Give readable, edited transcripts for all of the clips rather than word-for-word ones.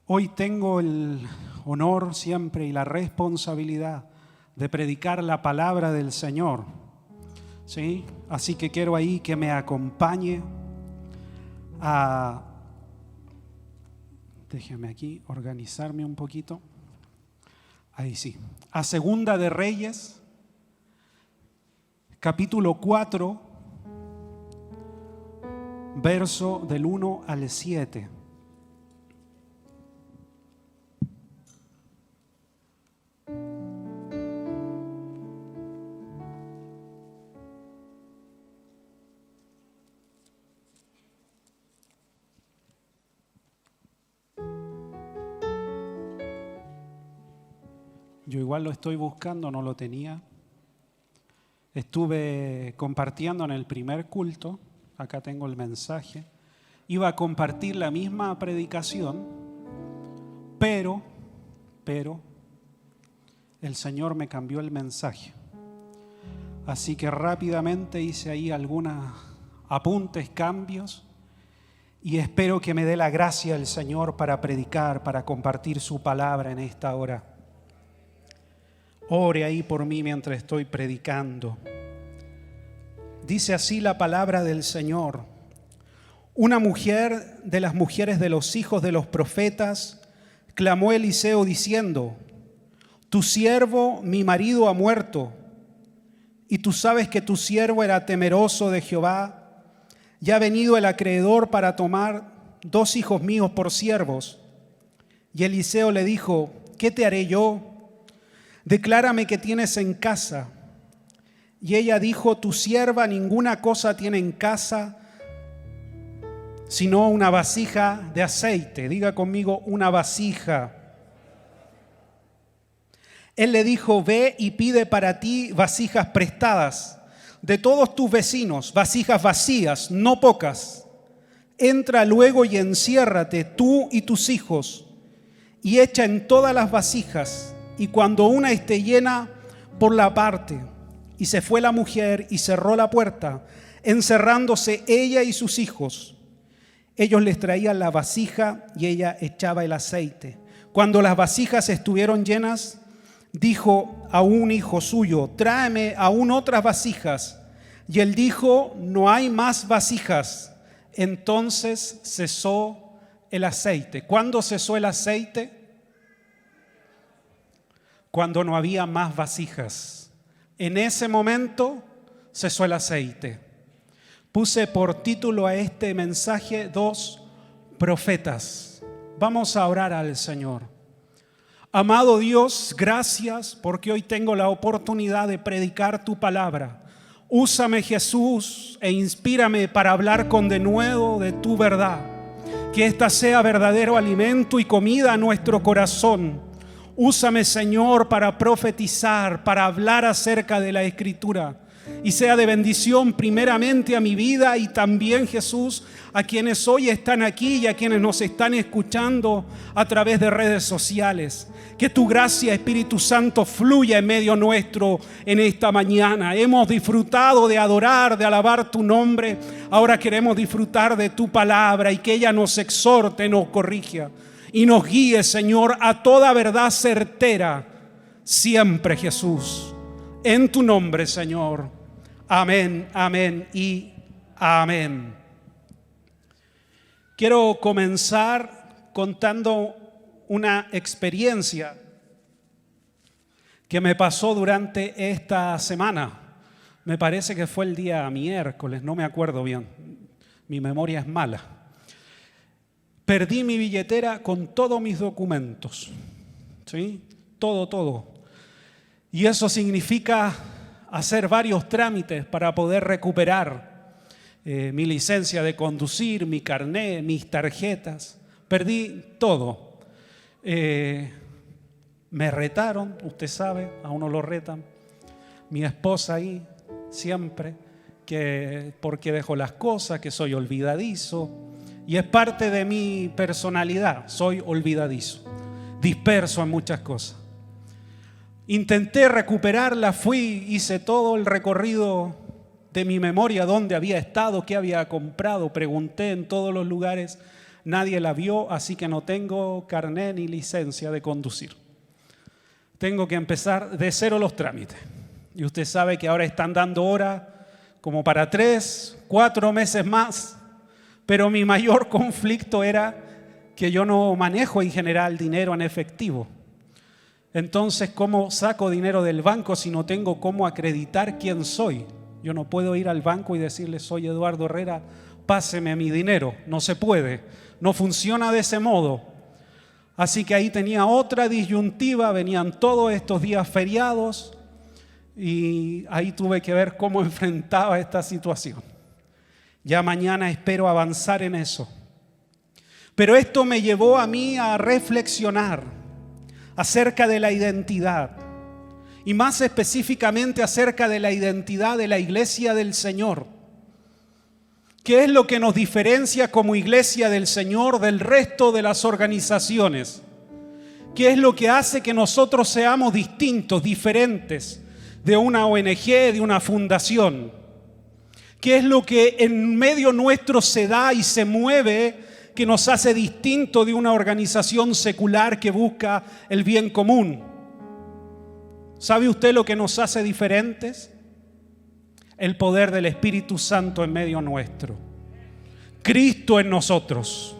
Hoy tengo el honor siempre y la responsabilidad de predicar la palabra del Señor, ¿sí? Así que quiero ahí que me acompañe a... Déjeme aquí organizarme un poquito. Ahí sí. A Segunda de Reyes, capítulo 4, verso del 1 al 7. Yo igual lo estoy buscando, no lo tenía. Estuve compartiendo en el primer culto, acá tengo el mensaje. Iba a compartir la misma predicación, pero el Señor me cambió el mensaje. Así que rápidamente hice ahí algunos apuntes, cambios, y espero que me dé la gracia el Señor para predicar, para compartir su palabra en esta hora. Ore ahí por mí mientras estoy predicando. Dice así la palabra del Señor. Una mujer de las mujeres de los hijos de los profetas clamó a Eliseo diciendo: tu siervo, mi marido, ha muerto, y tú sabes que tu siervo era temeroso de Jehová. Ya ha venido el acreedor para tomar 2 hijos míos por siervos. Y Eliseo le dijo: ¿qué te haré yo? Declárame qué tienes en casa. Y ella dijo: tu sierva ninguna cosa tiene en casa, sino una vasija de aceite. Diga conmigo: una vasija. Él le dijo: ve y pide para ti vasijas prestadas de todos tus vecinos, vasijas vacías, no pocas. Entra luego y enciérrate tú y tus hijos, y echa en todas las vasijas. Y cuando una esté llena, ponla aparte. Y se fue la mujer y cerró la puerta, encerrándose ella y sus hijos. Ellos les traían la vasija y ella echaba el aceite. Cuando las vasijas estuvieron llenas, dijo a un hijo suyo: tráeme aún otras vasijas. Y él dijo: no hay más vasijas. Entonces cesó el aceite. ¿Cuándo cesó el aceite? Cuando no había más vasijas. En ese momento cesó el aceite. Puse por título a este mensaje: 2 profetas. Vamos a orar al Señor. Amado Dios, gracias porque hoy tengo la oportunidad de predicar tu palabra. Úsame, Jesús, e inspírame para hablar con denuedo de tu verdad. Que esta sea verdadero alimento y comida a nuestro corazón. Úsame, Señor, para profetizar, para hablar acerca de la Escritura, y sea de bendición primeramente a mi vida y también, Jesús, a quienes hoy están aquí y a quienes nos están escuchando a través de redes sociales. Que tu gracia, Espíritu Santo, fluya en medio nuestro en esta mañana. Hemos disfrutado de adorar, de alabar tu nombre. Ahora queremos disfrutar de tu palabra y que ella nos exhorte, nos corrija y nos guíe, Señor, a toda verdad certera, siempre, Jesús. En tu nombre, Señor. Amén, amén y amén. Quiero comenzar contando una experiencia que me pasó durante esta semana. Me parece que fue el día miércoles, no me acuerdo bien. Mi memoria es mala. Perdí mi billetera con todos mis documentos, ¿sí? Todo. Y eso significa hacer varios trámites para poder recuperar mi licencia de conducir, mi carné, mis tarjetas. Perdí todo. Me retaron, usted sabe, a uno lo retan. Mi esposa ahí, siempre, que porque dejo las cosas, que soy olvidadizo. Y es parte de mi personalidad, soy olvidadizo, disperso en muchas cosas. Intenté recuperarla, hice todo el recorrido de mi memoria, dónde había estado, qué había comprado, pregunté en todos los lugares, Nadie la vio, así que no tengo carné ni licencia de conducir. Tengo que empezar de cero los trámites. Y usted sabe que ahora están dando hora como para 3, 4 meses más. Pero mi mayor conflicto era que yo no manejo en general dinero en efectivo. Entonces, ¿cómo saco dinero del banco si no tengo cómo acreditar quién soy? Yo no puedo ir al banco y decirle, soy Eduardo Herrera, páseme mi dinero. No se puede, no funciona de ese modo. Así que ahí tenía otra disyuntiva, venían todos estos días feriados y ahí tuve que ver cómo enfrentaba esta situación. Ya mañana espero avanzar en eso. Pero esto me llevó a mí a reflexionar acerca de la identidad y más específicamente acerca de la identidad de la Iglesia del Señor. ¿Qué es lo que nos diferencia como Iglesia del Señor del resto de las organizaciones? ¿Qué es lo que hace que nosotros seamos distintos, diferentes de una ONG, de una fundación? ¿Qué es lo que en medio nuestro se da y se mueve que nos hace distinto de una organización secular que busca el bien común? ¿Sabe usted lo que nos hace diferentes? El poder del Espíritu Santo en medio nuestro. Cristo en nosotros.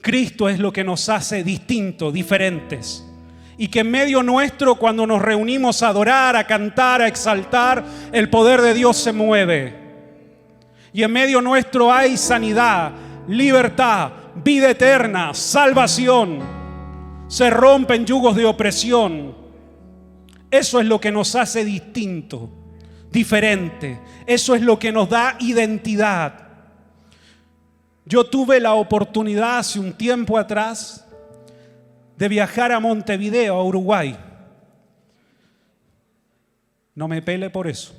Cristo es lo que nos hace distintos, diferentes. Y que en medio nuestro, cuando nos reunimos a adorar, a cantar, a exaltar, el poder de Dios se mueve. Y en medio nuestro hay sanidad, libertad, vida eterna, salvación. Se rompen yugos de opresión. Eso es lo que nos hace distinto, diferente. Eso es lo que nos da identidad. Yo tuve la oportunidad hace un tiempo atrás de viajar a Montevideo, a Uruguay. No me pele por eso.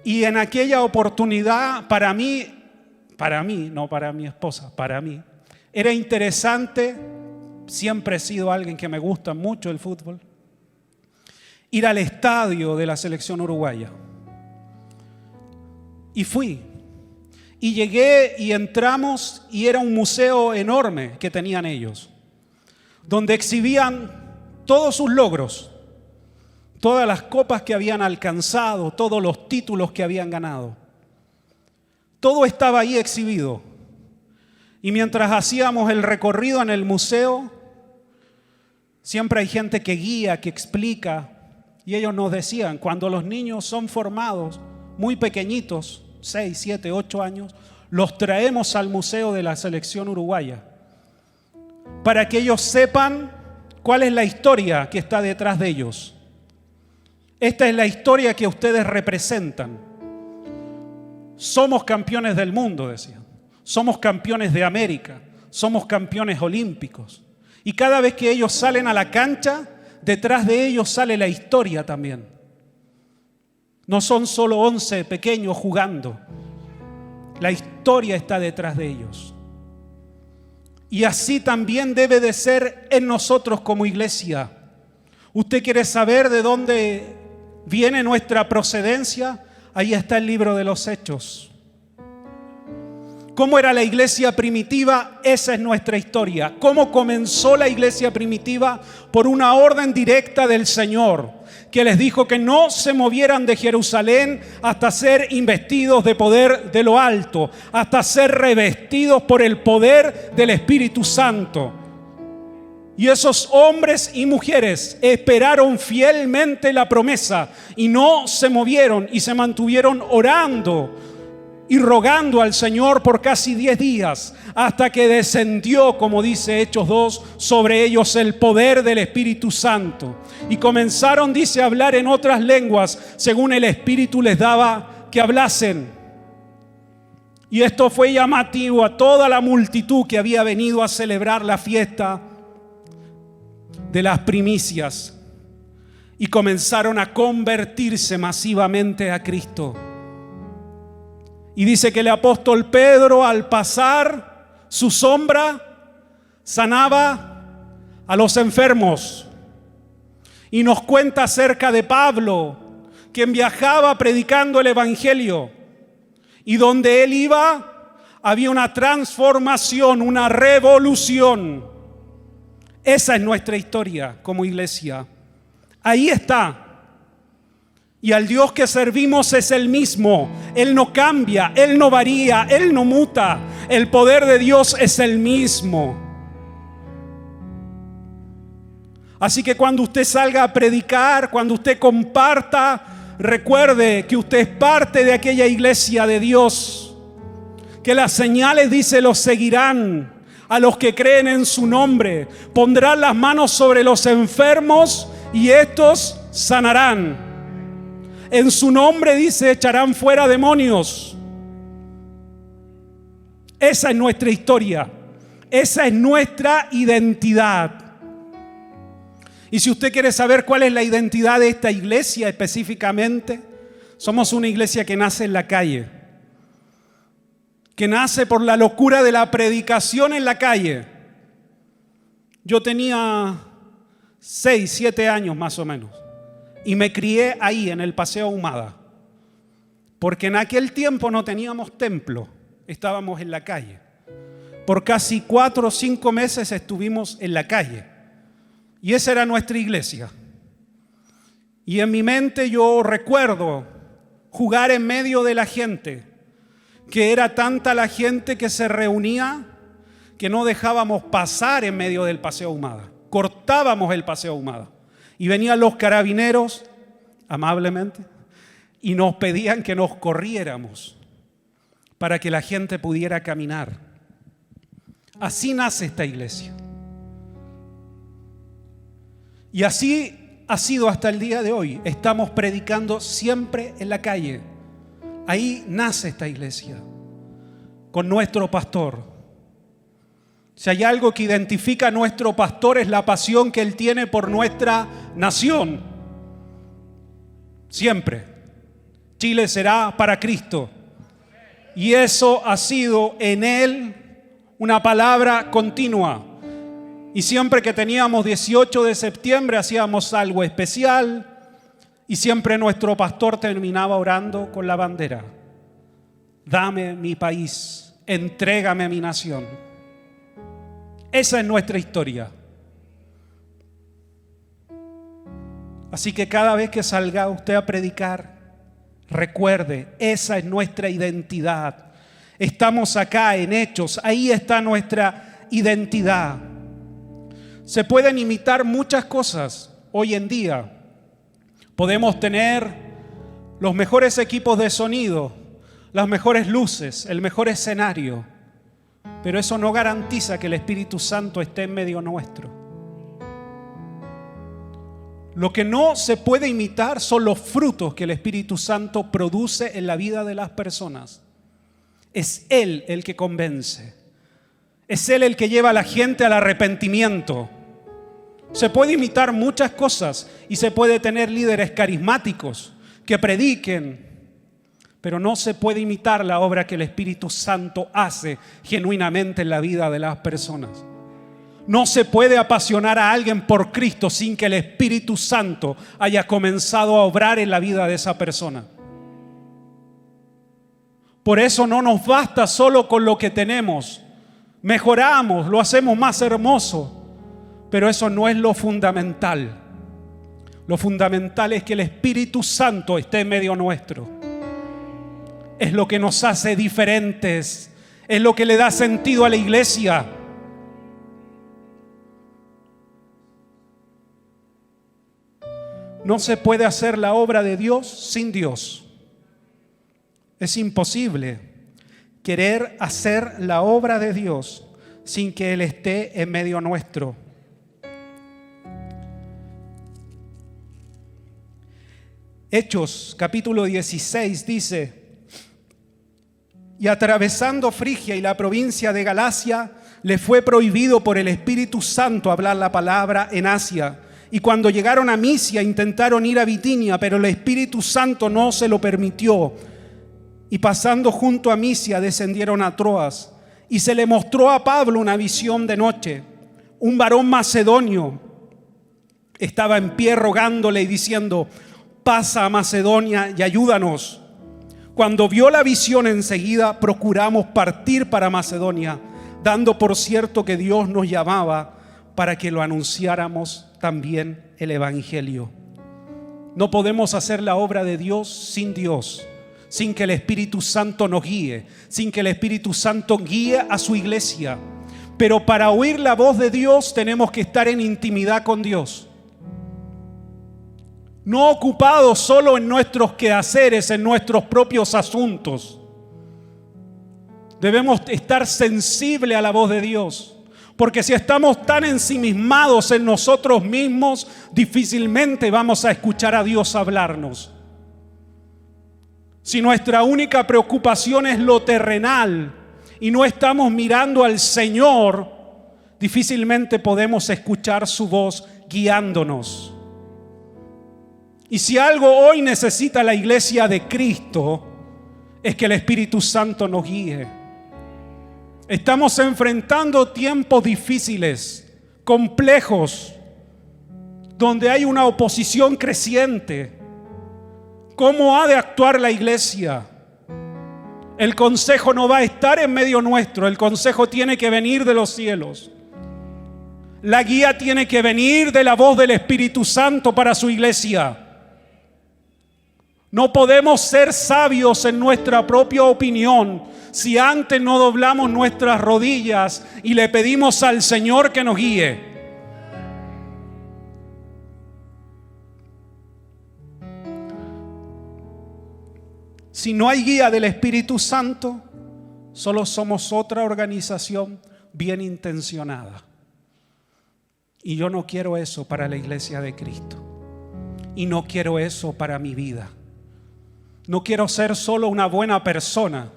Y en aquella oportunidad, para mí, no para mi esposa, para mí, era interesante. Siempre he sido alguien que me gusta mucho el fútbol. Ir al estadio de la selección uruguaya. Y fui. Y llegué y entramos y era un museo enorme que tenían ellos, donde exhibían todos sus logros, todas las copas que habían alcanzado, todos los títulos que habían ganado. Todo estaba ahí exhibido. Y mientras hacíamos el recorrido en el museo, siempre hay gente que guía, que explica. Y ellos nos decían, cuando los niños son formados muy pequeñitos, 6, 7, 8 años, los traemos al museo de la selección uruguaya para que ellos sepan cuál es la historia que está detrás de ellos. Esta es la historia que ustedes representan. Somos campeones del mundo, decían. Somos campeones de América. Somos campeones olímpicos. Y cada vez que ellos salen a la cancha, detrás de ellos sale la historia también. No son solo 11 pequeños jugando. La historia está detrás de ellos. Y así también debe de ser en nosotros como iglesia. ¿Usted quiere saber de dónde viene nuestra procedencia? Ahí está el libro de los Hechos. ¿Cómo era la iglesia primitiva? Esa es nuestra historia. ¿Cómo comenzó la iglesia primitiva? Por una orden directa del Señor, que les dijo que no se movieran de Jerusalén hasta ser investidos de poder de lo alto, hasta ser revestidos por el poder del Espíritu Santo. Y esos hombres y mujeres esperaron fielmente la promesa y no se movieron y se mantuvieron orando y rogando al Señor por casi 10 días, hasta que descendió, como dice Hechos 2, sobre ellos el poder del Espíritu Santo. Y comenzaron, dice, a hablar en otras lenguas, según el Espíritu les daba que hablasen. Y esto fue llamativo a toda la multitud que había venido a celebrar la fiesta de las primicias. Y comenzaron a convertirse masivamente a Cristo. Y dice que el apóstol Pedro, al pasar su sombra, sanaba a los enfermos. Y nos cuenta acerca de Pablo, quien viajaba predicando el evangelio. Y donde él iba, Había una transformación, una revolución. Esa es nuestra historia como iglesia. Ahí está. Y al Dios que servimos es el mismo. Él no cambia, Él no varía, Él no muta. El poder de Dios es el mismo. Así que cuando usted salga a predicar, cuando usted comparta, recuerde que usted es parte de aquella iglesia de Dios. Que las señales, dice, los seguirán a los que creen en su nombre. Pondrán las manos sobre los enfermos y estos sanarán. En su nombre, dice, echarán fuera demonios. Esa es nuestra historia. Esa es nuestra identidad. Y si usted quiere saber cuál es la identidad de esta iglesia específicamente, somos una iglesia que nace en la calle. Que nace por la locura de la predicación en la calle. Yo tenía 6, 7 años más o menos. Y me crié ahí en el Paseo Ahumada. Porque en aquel tiempo no teníamos templo. Estábamos en la calle. Por casi 4 o 5 meses estuvimos en la calle. Y esa era nuestra iglesia. Y en mi mente yo recuerdo jugar en medio de la gente. Que era tanta la gente que se reunía que no dejábamos pasar en medio del Paseo Ahumada. Cortábamos el Paseo Ahumada. Y venían los carabineros, amablemente, y nos pedían que nos corriéramos para que la gente pudiera caminar. Así nace esta iglesia. Y así ha sido hasta el día de hoy. Estamos predicando siempre en la calle. Ahí nace esta iglesia, con nuestro pastor. Si hay algo que identifica a nuestro pastor es la pasión que él tiene por nuestra nación. Siempre. Chile será para Cristo. Y eso ha sido en él una palabra continua. Y siempre que teníamos 18 de septiembre hacíamos algo especial. Y siempre nuestro pastor terminaba orando con la bandera. Dame mi país, entrégame mi nación. Esa es nuestra historia. Así que cada vez que salga usted a predicar, recuerde, esa es nuestra identidad. Estamos acá en Hechos, ahí está nuestra identidad. Se pueden imitar muchas cosas hoy en día. Podemos tener los mejores equipos de sonido, las mejores luces, el mejor escenario, pero eso no garantiza que el Espíritu Santo esté en medio nuestro. Lo que no se puede imitar son los frutos que el Espíritu Santo produce en la vida de las personas. Es Él el que convence. Es Él el que lleva a la gente al arrepentimiento. Se puede imitar muchas cosas y se puede tener líderes carismáticos que prediquen, pero no se puede imitar la obra que el Espíritu Santo hace genuinamente en la vida de las personas. No se puede apasionar a alguien por Cristo sin que el Espíritu Santo haya comenzado a obrar en la vida de esa persona. Por eso no nos basta solo con lo que tenemos. Mejoramos, lo hacemos más hermoso. Pero eso no es lo fundamental. Lo fundamental es que el Espíritu Santo esté en medio nuestro. Es lo que nos hace diferentes. Es lo que le da sentido a la iglesia. No se puede hacer la obra de Dios sin Dios. Es imposible querer hacer la obra de Dios sin que Él esté en medio nuestro. Hechos capítulo 16 dice: y atravesando Frigia y la provincia de Galacia, le fue prohibido por el Espíritu Santo hablar la palabra en Asia. Y cuando llegaron a Misia intentaron ir a Bitinia, pero el Espíritu Santo no se lo permitió. Y pasando junto a Misia descendieron a Troas. Y se le mostró a Pablo una visión de noche. Un varón macedonio estaba en pie rogándole y diciendo: pasa a Macedonia y ayúdanos. Cuando vio la visión, enseguida procuramos partir para Macedonia, dando por cierto que Dios nos llamaba para que lo anunciáramos también el Evangelio. No podemos hacer la obra de Dios, sin que el Espíritu Santo nos guíe, sin que el Espíritu Santo guíe a su iglesia. Pero para oír la voz de Dios tenemos que estar en intimidad con Dios. No ocupados solo en nuestros quehaceres, en nuestros propios asuntos. Debemos estar sensibles a la voz de Dios. Porque si estamos tan ensimismados en nosotros mismos, difícilmente vamos a escuchar a Dios hablarnos. Si nuestra única preocupación es lo terrenal y no estamos mirando al Señor, difícilmente podemos escuchar su voz guiándonos. Y si algo hoy necesita la iglesia de Cristo, es que el Espíritu Santo nos guíe. Estamos enfrentando tiempos difíciles, complejos, donde hay una oposición creciente. ¿Cómo ha de actuar la iglesia? El consejo no va a estar en medio nuestro, el consejo tiene que venir de los cielos. La guía tiene que venir de la voz del Espíritu Santo para su iglesia. No podemos ser sabios en nuestra propia opinión si antes no doblamos nuestras rodillas y le pedimos al Señor que nos guíe. Si no hay guía del Espíritu Santo, solo somos otra organización bien intencionada. Y yo no quiero eso para la iglesia de Cristo. Y no quiero eso para mi vida. No quiero ser solo una buena persona.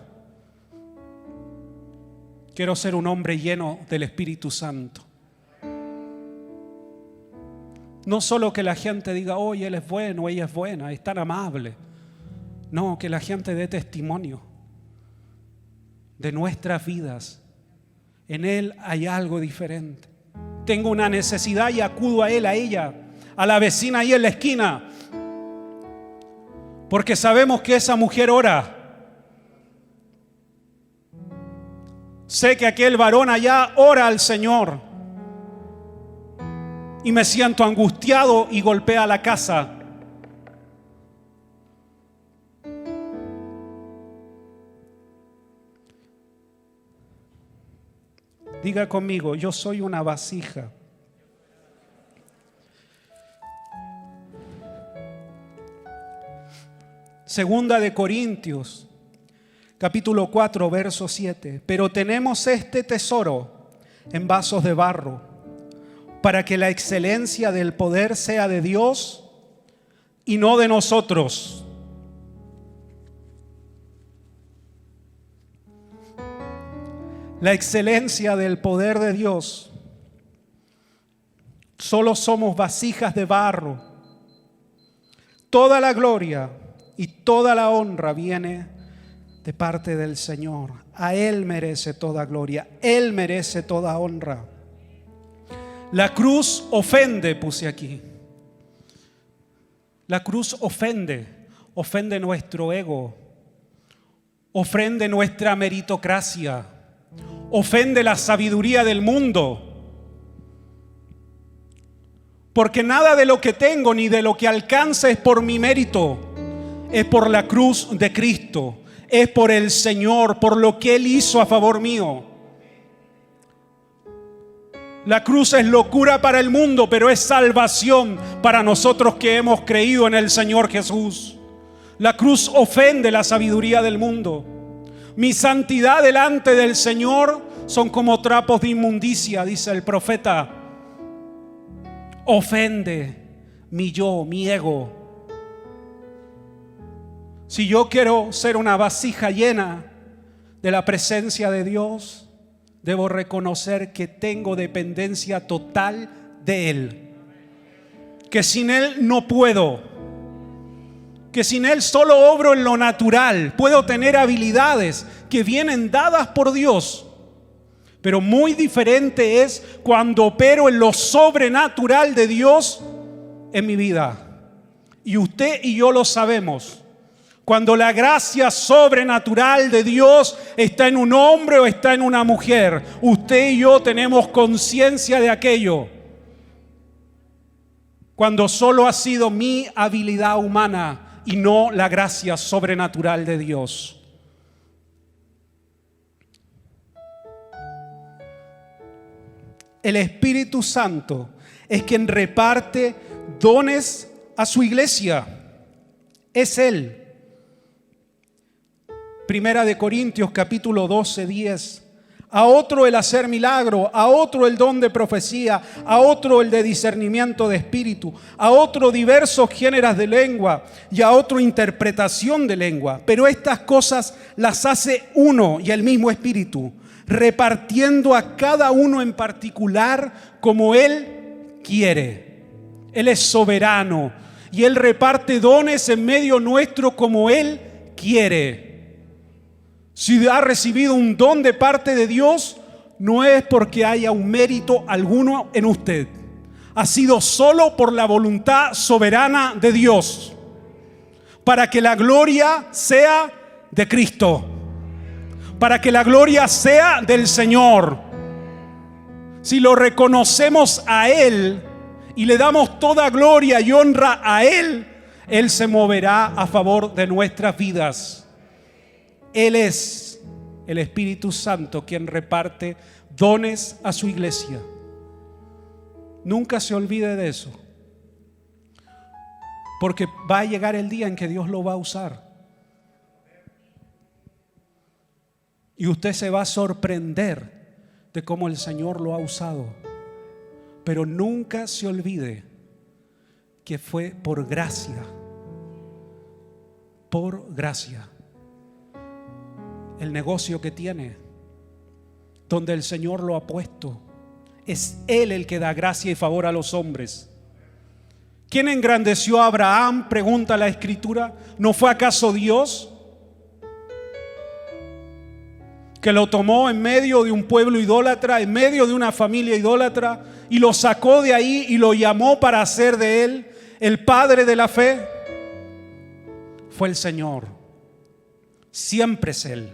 Quiero ser un hombre lleno del Espíritu Santo. No solo que la gente diga, oye, él es bueno, ella es buena, es tan amable. No, que la gente dé testimonio de nuestras vidas. En Él hay algo diferente. Tengo una necesidad y acudo a él, a ella, a la vecina ahí en la esquina, porque sabemos que esa mujer ora. Sé que aquel varón allá ora al Señor. Y me siento angustiado y golpea la casa. Diga conmigo, yo soy una vasija. Segunda de Corintios, capítulo 4, verso 7. Pero tenemos este tesoro en vasos de barro, para que la excelencia del poder sea de Dios y no de nosotros. La excelencia del poder de Dios. Solo somos vasijas de barro. Toda la gloria y toda la honra viene de parte del Señor. A Él merece toda gloria. Él merece toda honra. La cruz ofende, puse aquí. La cruz ofende. Ofende nuestro ego. Ofende nuestra meritocracia. Ofende la sabiduría del mundo. Porque nada de lo que tengo ni de lo que alcance es por mi mérito. Es por la cruz de Cristo. Es por el Señor, por lo que Él hizo a favor mío. La cruz es locura para el mundo, pero es salvación para nosotros que hemos creído en el Señor Jesús. La cruz ofende la sabiduría del mundo. Mi santidad delante del Señor son como trapos de inmundicia, dice el profeta. Ofende mi yo, mi ego. Si yo quiero ser una vasija llena de la presencia de Dios, debo reconocer que tengo dependencia total de Él. Que sin Él no puedo. Que sin Él solo obro en lo natural. Puedo tener habilidades que vienen dadas por Dios. Pero muy diferente es cuando opero en lo sobrenatural de Dios en mi vida. Y usted y yo lo sabemos. Cuando la gracia sobrenatural de Dios está en un hombre o está en una mujer, usted y yo tenemos conciencia de aquello. Cuando solo ha sido mi habilidad humana y no la gracia sobrenatural de Dios. El Espíritu Santo es quien reparte dones a su iglesia. Es Él. Primera de Corintios capítulo 12, 10. A otro el hacer milagro, a otro el don de profecía, a otro el de discernimiento de espíritu, a otro diversos géneros de lengua y a otro interpretación de lengua. Pero estas cosas las hace uno y el mismo Espíritu, repartiendo a cada uno en particular como Él quiere. Él es soberano y Él reparte dones en medio nuestro como Él quiere. Si ha recibido un don de parte de Dios, no es porque haya un mérito alguno en usted. Ha sido solo por la voluntad soberana de Dios, para que la gloria sea de Cristo, para que la gloria sea del Señor. Si lo reconocemos a Él y le damos toda gloria y honra a Él, Él se moverá a favor de nuestras vidas. Él es el Espíritu Santo quien reparte dones a su iglesia. Nunca se olvide de eso, porque va a llegar el día en que Dios lo va a usar. Y usted se va a sorprender de cómo el Señor lo ha usado. Pero nunca se olvide que fue por gracia. Por gracia. El negocio que tiene, donde el Señor lo ha puesto, es Él el que da gracia y favor a los hombres. ¿Quién engrandeció a Abraham?, pregunta la Escritura. ¿No fue acaso Dios, que lo tomó en medio de un pueblo idólatra, en medio de una familia idólatra, y lo sacó de ahí y lo llamó para hacer de él el padre de la fe? Fue el Señor. Siempre es Él.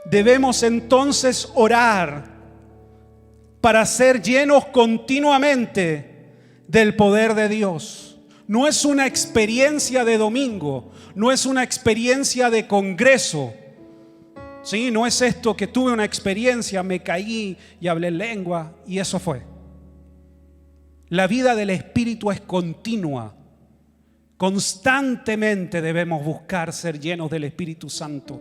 Debemos entonces orar para ser llenos continuamente del poder de Dios. No es una experiencia de domingo, no es una experiencia de congreso. Sí, no es esto que tuve una experiencia, me caí y hablé lengua y eso fue. La vida del Espíritu es continua. Constantemente debemos buscar ser llenos del Espíritu Santo.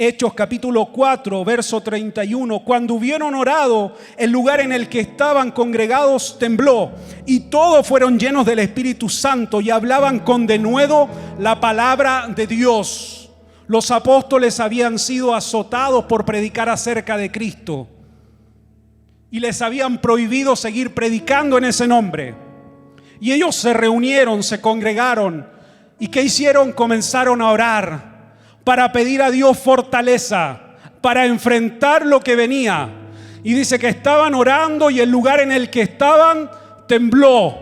Hechos capítulo 4, verso 31. Cuando hubieron orado, el lugar en el que estaban congregados tembló, y todos fueron llenos del Espíritu Santo y hablaban con denuedo la palabra de Dios. Los apóstoles habían sido azotados por predicar acerca de Cristo y les habían prohibido seguir predicando en ese nombre. Y ellos se reunieron, se congregaron, y ¿qué hicieron? Comenzaron a orar para pedir a Dios fortaleza para enfrentar lo que venía. Y dice que estaban orando y el lugar en el que estaban tembló.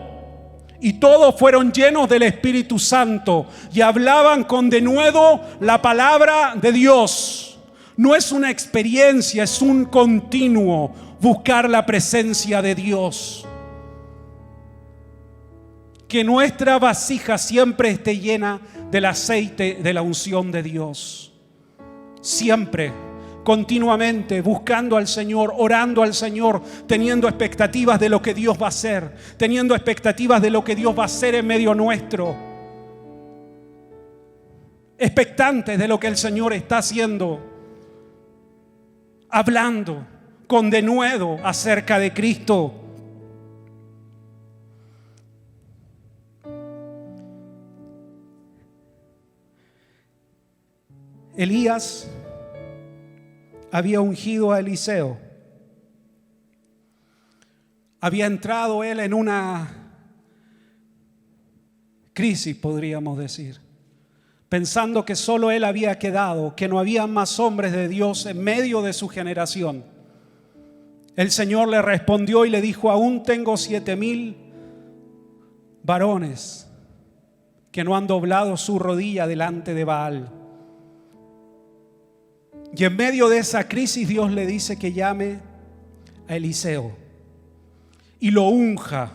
Y todos fueron llenos del Espíritu Santo y hablaban con denuedo la palabra de Dios. No es una experiencia, es un continuo buscar la presencia de Dios. Que nuestra vasija siempre esté llena del aceite de la unción de Dios. Siempre, continuamente, buscando al Señor, orando al Señor, teniendo expectativas de lo que Dios va a hacer, teniendo expectativas de lo que Dios va a hacer en medio nuestro. Expectantes de lo que el Señor está haciendo, hablando con denuedo acerca de Cristo. Elías había ungido a Eliseo. Había entrado él en una crisis, podríamos decir, pensando que solo él había quedado, que no había más hombres de Dios en medio de su generación. El Señor le respondió y le dijo: aún tengo 7,000 varones que no han doblado su rodilla delante de Baal. Y en medio de esa crisis Dios le dice que llame a Eliseo y lo unja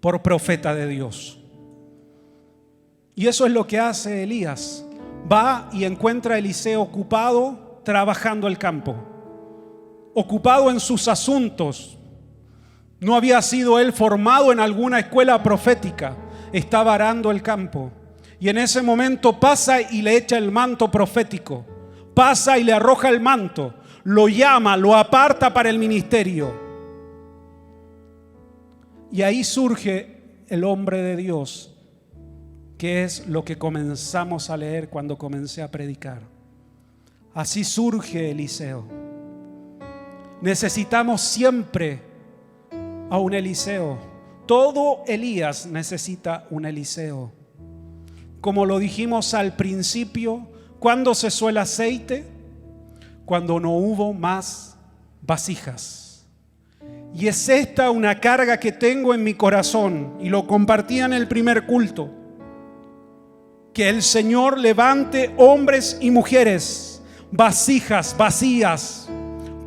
por profeta de Dios. Y eso es lo que hace Elías. Va y encuentra a Eliseo ocupado trabajando el campo, ocupado en sus asuntos. No había sido él formado en alguna escuela profética, estaba arando el campo. Y en ese momento pasa y le echa el manto profético, pasa y le arroja el manto, lo llama, lo aparta para el ministerio. Y ahí surge el hombre de Dios, que es lo que comenzamos a leer cuando comencé a predicar. Así surge Eliseo. Necesitamos siempre a un Eliseo. Todo Elías necesita un Eliseo. Como lo dijimos al principio, ¿cuándo cesó el aceite? Cuando no hubo más vasijas. Y es esta una carga que tengo en mi corazón, y lo compartía en el primer culto: que el Señor levante hombres y mujeres, vasijas vacías,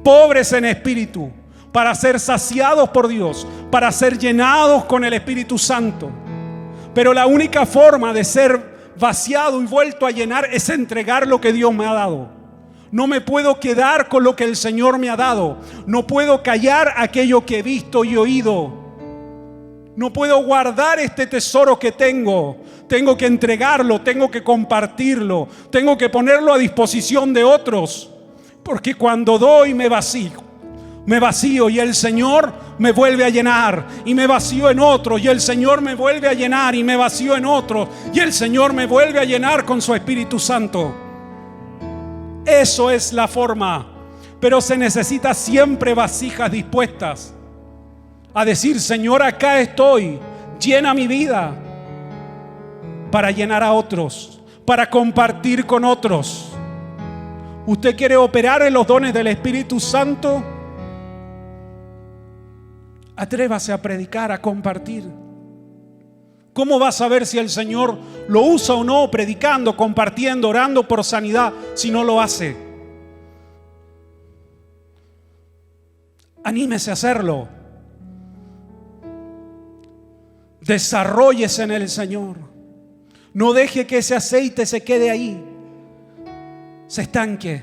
pobres en espíritu, para ser saciados por Dios, para ser llenados con el Espíritu Santo. Pero la única forma de ser vaciado y vuelto a llenar es entregar lo que Dios me ha dado. No me puedo quedar con lo que el Señor me ha dado. No puedo callar aquello que he visto y oído. No puedo guardar este tesoro que tengo. Tengo que entregarlo, tengo que compartirlo, tengo que ponerlo a disposición de otros. Porque cuando doy me vacío y el Señor me vuelve a llenar, y me vacío en otro, y el Señor me vuelve a llenar, y me vacío en otro, y el Señor me vuelve a llenar con su Espíritu Santo. Eso es la forma, pero se necesita siempre vasijas dispuestas a decir: Señor, acá estoy, llena mi vida, para llenar a otros, para compartir con otros. ¿Usted quiere operar en los dones del Espíritu Santo? Atrévase a predicar, a compartir. ¿Cómo va a saber si el Señor lo usa o no predicando, compartiendo, orando por sanidad, si no lo hace? Anímese a hacerlo. Desarróllese en el Señor. No deje que ese aceite se quede ahí, se estanque.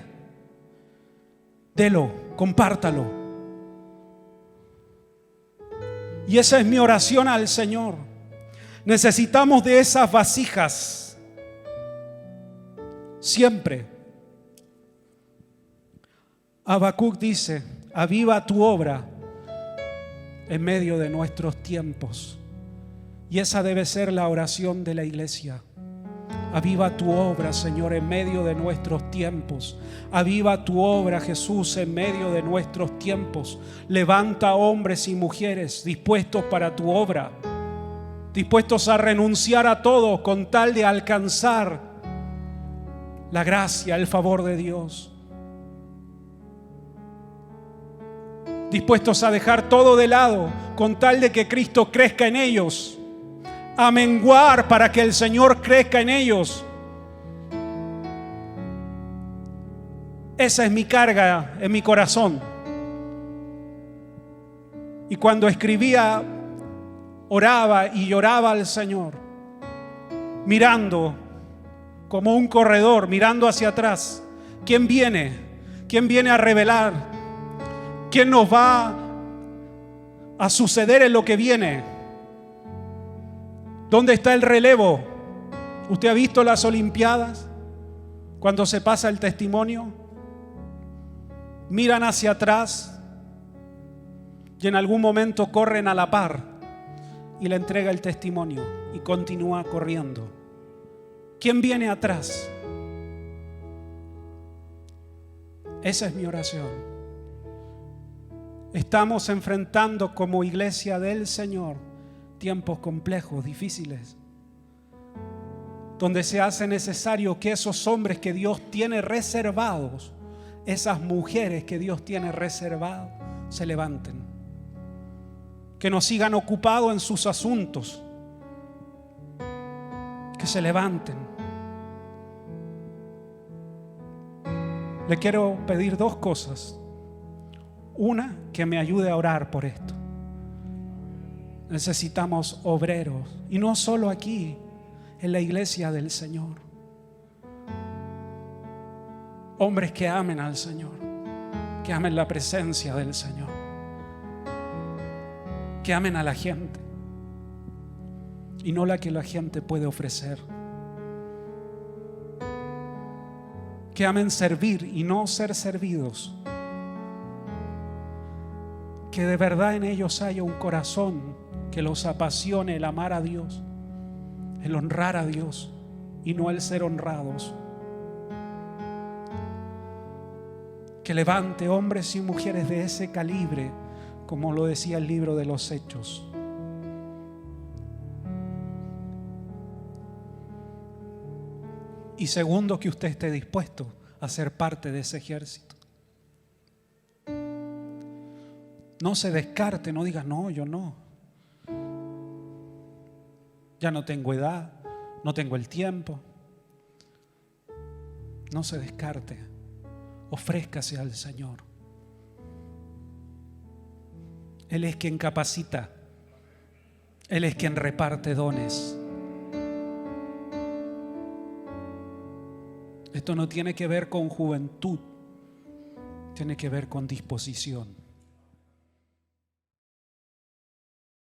Delo, compártalo. Y esa es mi oración al Señor. Necesitamos de esas vasijas siempre. Habacuc dice: aviva tu obra en medio de nuestros tiempos. Y esa debe ser la oración de la iglesia. Aviva tu obra, Señor, en medio de nuestros tiempos. Aviva tu obra, Jesús, en medio de nuestros tiempos. Levanta hombres y mujeres dispuestos para tu obra, dispuestos a renunciar a todo con tal de alcanzar la gracia, el favor de Dios. Dispuestos a dejar todo de lado con tal de que Cristo crezca en ellos, a menguar para que el Señor crezca en ellos. Esa es mi carga en mi corazón. Y cuando escribía, oraba y lloraba al Señor, mirando como un corredor, mirando hacia atrás. ¿Quién viene? ¿Quién viene a revelar? ¿Quién nos va a suceder en lo que viene? ¿Dónde está el relevo? ¿Usted ha visto las Olimpiadas? Cuando se pasa el testimonio, miran hacia atrás y en algún momento corren a la par y le entrega el testimonio y continúa corriendo. ¿Quién viene atrás? Esa es mi oración. Estamos enfrentando como iglesia del Señor tiempos complejos, difíciles, donde se hace necesario que esos hombres que Dios tiene reservados, esas mujeres que Dios tiene reservadas, se levanten, que no sigan ocupados en sus asuntos, que se levanten. Le quiero pedir dos cosas. Una, que me ayude a orar por esto. Necesitamos obreros, y no solo aquí, en la iglesia del Señor. Hombres que amen al Señor, que amen la presencia del Señor, que amen a la gente y no la que la gente puede ofrecer. Que amen servir y no ser servidos. Que de verdad en ellos haya un corazón que los apasione el amar a Dios, el honrar a Dios y no el ser honrados. Que levante hombres y mujeres de ese calibre, como lo decía el libro de los Hechos. Y segundo, que usted esté dispuesto a ser parte de ese ejército. No se descarte, no diga, no, yo no. Ya no tengo edad, no tengo el tiempo. No se descarte, ofrézcase al Señor. Él es quien capacita, Él es quien reparte dones. Esto no tiene que ver con juventud, tiene que ver con disposición.